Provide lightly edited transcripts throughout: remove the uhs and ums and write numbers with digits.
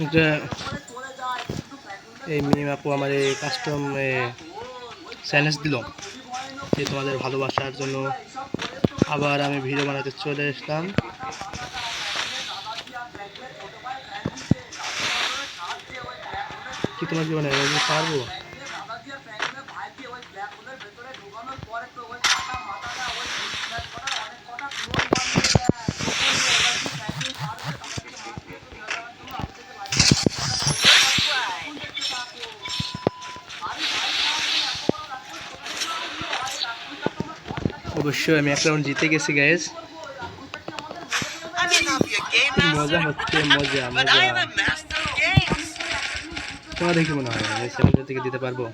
এটা এই মিম আপু আমার এই কাস্টম চ্যালেঞ্জ দিল যে তোমাদের ভালোবাসার জন্য আবার আমি ভিডিও বানাতে চলে আসলাম। কি তোমার কি মনে হয় পারবো? অবশ্যই আমি একটা রাউন্ড জিতে গেছি গাইজ। মজা হচ্ছে, মজা মজা। তোমার দেখি মনে হয় আমি 7 থেকে দিতে পারবো।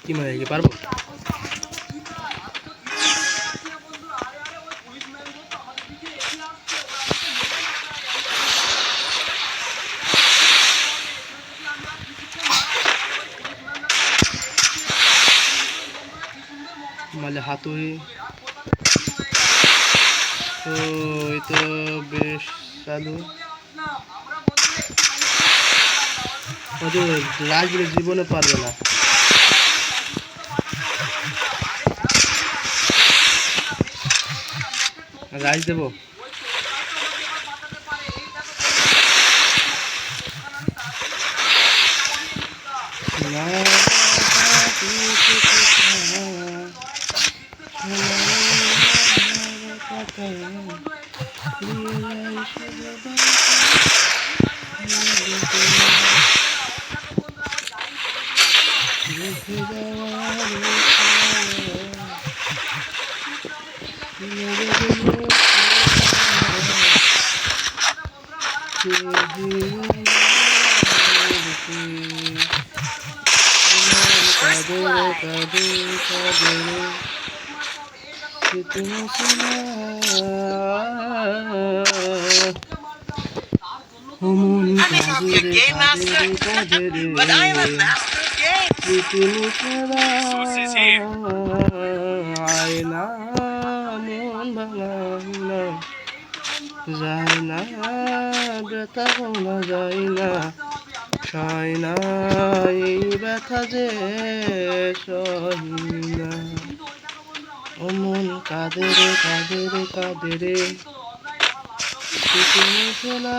কি মনে হয় কি পারবো? মালে হাতুড়ি তো এই তো বেশ চালু রাজবীর জীবনে পারবে না। রাইস দেবো না আয়না মন ভাঙাইনা যায় না, ব্যথা ভাঙা যায় না, সয় না এই ব্যথা যে সহি না। ও মন কাঁদে রে কাঁদে রে কাঁদে রে মুছে না।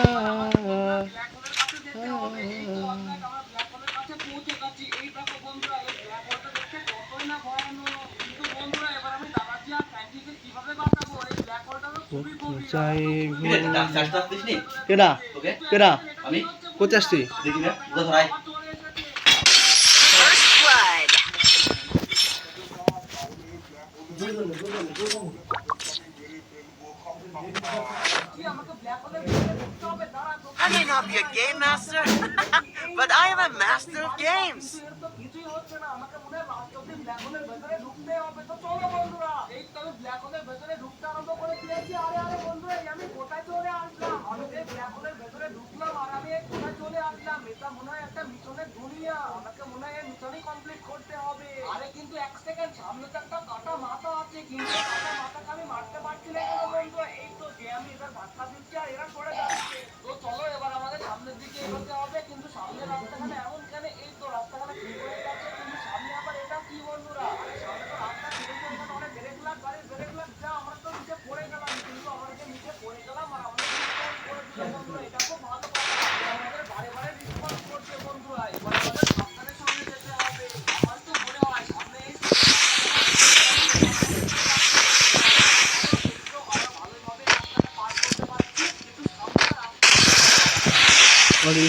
চাই কেডা কেডা কোথায় আসছি? I may not be a game master, but I am a master of games.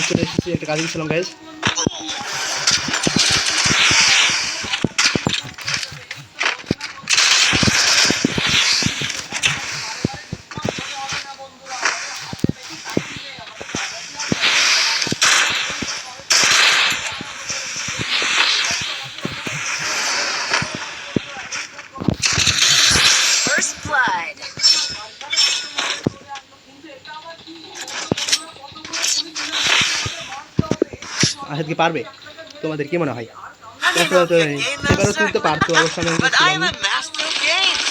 চলে এসেছি একটা কাজে গেছিলাম গাইজ। First blood. আজকে পারবে তোমাদের কি মনে হয়? I may not be a game এবারও master, তুলতে পারতো, অবশ্য আমি but I am বলছিলাম। a master of games.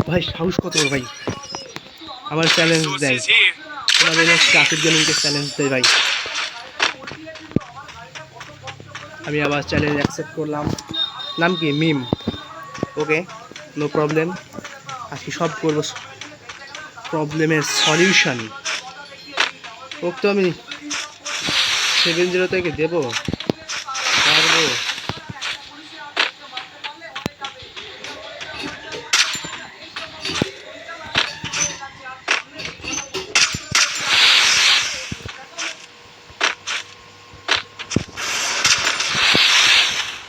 ভাই সাহস কত বড় ভাই, আমার চ্যালেঞ্জ দেয়, তোমাদের ক্লাসিক গেমিংকে চ্যালেঞ্জ দেয় ভাই। আমি আবার চ্যালেঞ্জ অ্যাকসেপ্ট করলাম। নাম কি? মিম। ওকে, নো প্রবলেম। আজকে সব করবো প্রবলেমের সলিউশন। ওকে তো আমি 7-0 থেকে দেবো, পারবো।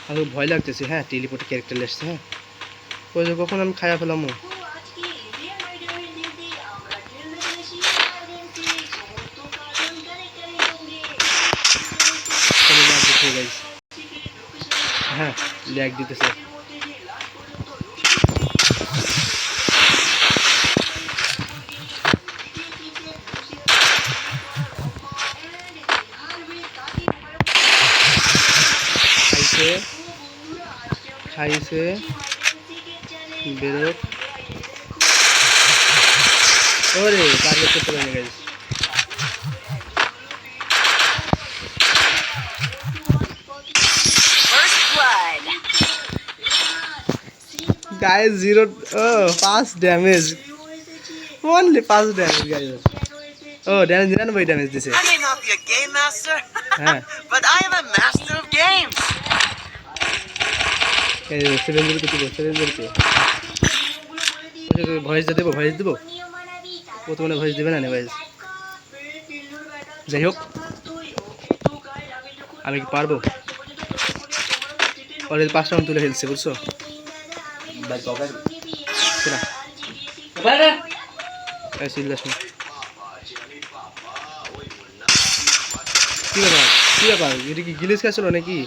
আমার ভয় লাগতেছে। হ্যাঁ, টেলিপোর্টে ক্যারেক্টার লেসছে। হ্যাঁ, ওই যে কখন আমি খাইয়া ফেলাম। হ্যাঁ, ল্যাগ দিতেছে। খাইছে বেরো। ওরে টার্গেট করতে পারেনি guys. First blood. Guys 5 damage, only 5 damage guys. ও ড্যামেজ 99 ড্যামেজ দিছে। I may not be a game master, হ্যাঁ, but I am a master of games. এই 7-0 তে কি করছে? 7-0 তে ভয়েস দেবো, ভয়েস দেবো। ও তো মানে ভয়েস দেবে না ভয়েস। যাই হোক, আমি কি পারবো? অলরেডি 5 রাউন্ড তুলে ফেলছে, বুঝছো? কি ব্যাপার, কি ব্যাপার? এটা কি গিলিস খেয়েছিল নাকি?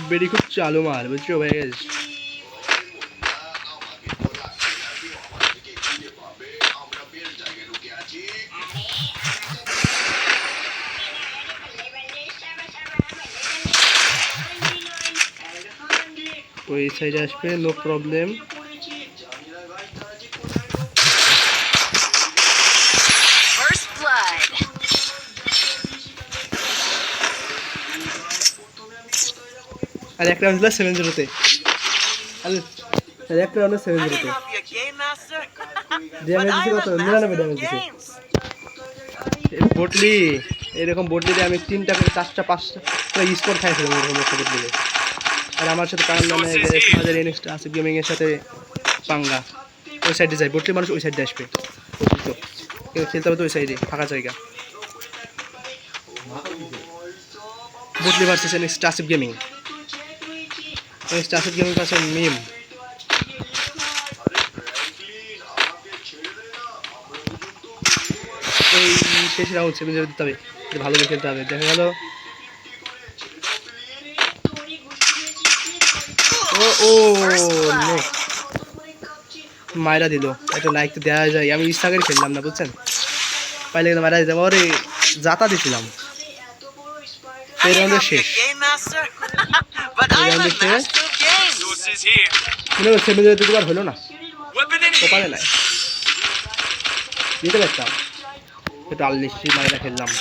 বেরি খুব চালু মার, বুঝছো ভাই? তো এই সাইডে আসবে, নো প্রবলেম। First blood. আর একটা রাউন্ড দিল 7-0 তে। আর একটা রাউন্ড 7-0 I may তে not be a game master, but damage I দিছে am কত? a 99 master ড্যামেজ of দিছে। games. বটলি এরকম বটলি দিয়ে আমি 3টা করে 4টা 5টা স্কোর খাইছিলাম এরকম একটা বটলি দিয়ে। আর আমার সাথে পাঙ্গা নেয় যে আমাদের এনএক্সটা আছে গেমিং এর সাথে পাঙ্গা। ওই সাইডে যায় বটলি, মানুষ ওই সাইডে আসবে। তো কেউ খেলতে হবে তো ওই সাইডে, ফাঁকা জায়গা। বটলি ভার্সেস এনএক্সটা আসিফ গেমিং। এনএক্সটা আসিফ গেমিং ভার্সেস মিম। এই শেষ রাউন্ড 7-0 দিতে হবে, ভালো করে খেলতে হবে। দেখা গেল ও নো, মায়েরা দিল। একটা লাইক তো দেওয়া যায়, আমি ইচ্ছা করে খেললাম না, বুঝছেন? পাইলে কিন্তু মায়েরা দিতাম। ওরে যাতা দিছিলাম। I এই may রাউন্ডের not be a শেষ। game master, but এই I am a রাউন্ডের শেষ। master of games. মনে হয় 7-0 দুবার হলো না, তো পারে নাই দিতে পারতাম। একটু আল্লিশি মায়েরা খেললাম।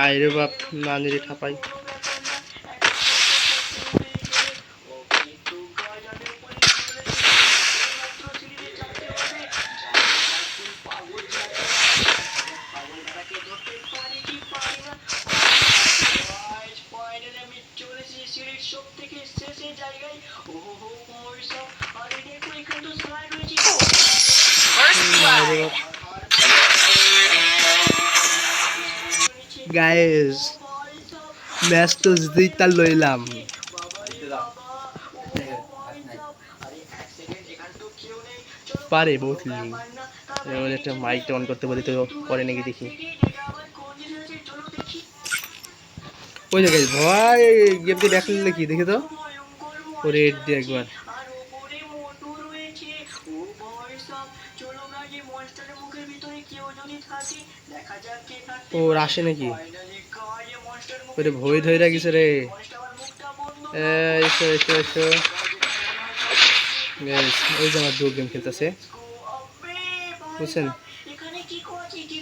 আরে বাপ, নানিরে ঠাপাই। First blood. গাইস ম্যাচ তো জিতা লইলাম। পারে বটলি। এবার একটা মাইকটা অন করতে বলি তো করে নাকি দেখি। ওই জায়গায় ভয় গেম দিয়ে ব্যাক নিলে কি দেখি তো, ওরে দিয়ে একবার ওর আসে নাকি, ওরে ভয় ধরে গেছে রে। এসো এসো এসো গাইস, ওই যে আমার দৌড় গেম খেলতেছে বুঝছেন,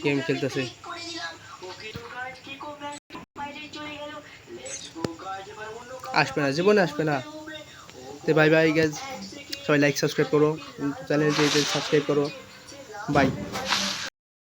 গেম খেলতেছে। আসবে না, জীবনে আসবে না। তো বাই বাই গাইস, সবাই লাইক সাবস্ক্রাইব করো, চ্যানেলটি সাবস্ক্রাইব করো, বাই।